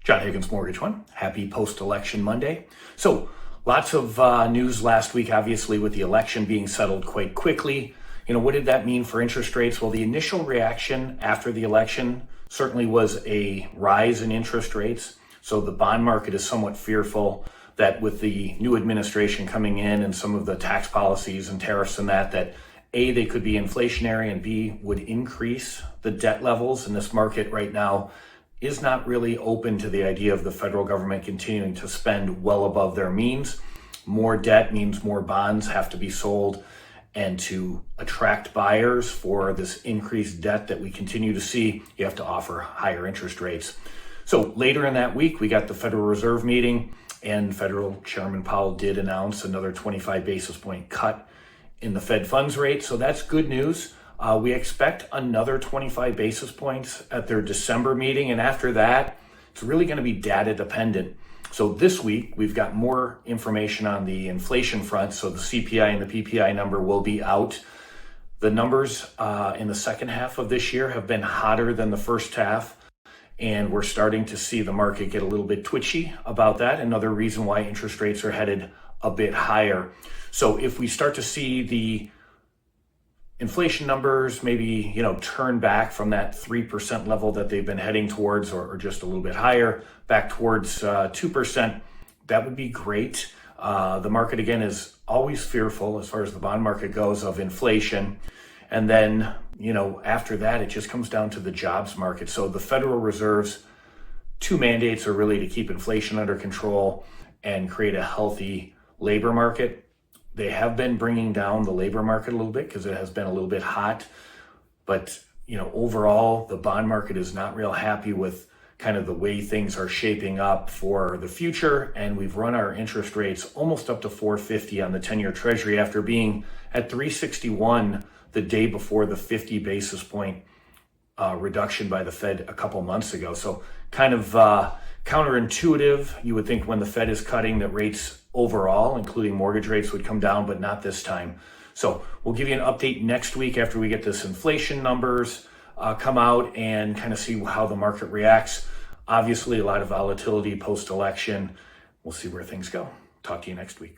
John Higgins, Mortgage One. Happy post-election Monday. So lots of news last week, obviously, with the election being settled quite quickly. What did that mean for interest rates? Well, the initial reaction after the election certainly was a rise in interest rates. So the bond market is somewhat fearful that with the new administration coming in and some of the tax policies and tariffs and that A, they could be inflationary, and B, would increase the debt levels. And this market right now is not really open to the idea of the federal government continuing to spend well above their means. More debt means more bonds have to be sold, and to attract buyers for this increased debt that we continue to see, you have to offer higher interest rates. So later in that week, we got the Federal Reserve meeting, and Federal Chairman Powell did announce another 25 basis point cut in the Fed funds rate. So that's good news. We expect another 25 basis points at their December meeting. And after that, it's really going to be data dependent. So this week, we've got more information on the inflation front. So the CPI and the PPI number will be out. The numbers in the second half of this year have been hotter than the first half. And we're starting to see the market get a little bit twitchy about that. Another reason why interest rates are headed a bit higher. So if we start to see the inflation numbers maybe, turn back from that 3% level that they've been heading towards, or just a little bit higher, back towards 2%, that would be great. The market, again, is always fearful as far as the bond market goes of inflation. And then, after that, it just comes down to the jobs market. So the Federal Reserve's two mandates are really to keep inflation under control and create a healthy labor market. They have been bringing down the labor market a little bit because it has been a little bit hot. But, overall, the bond market is not real happy with kind of the way things are shaping up for the future. And we've run our interest rates almost up to 450 on the 10-year Treasury after being at 361 the day before the 50 basis point reduction by the Fed a couple months ago. So kind of counterintuitive. You would think when the Fed is cutting that rates overall, including mortgage rates, would come down, but not this time. So we'll give you an update next week after we get this inflation numbers come out and kind of see how the market reacts. Obviously, a lot of volatility post-election. We'll see where things go. Talk to you next week.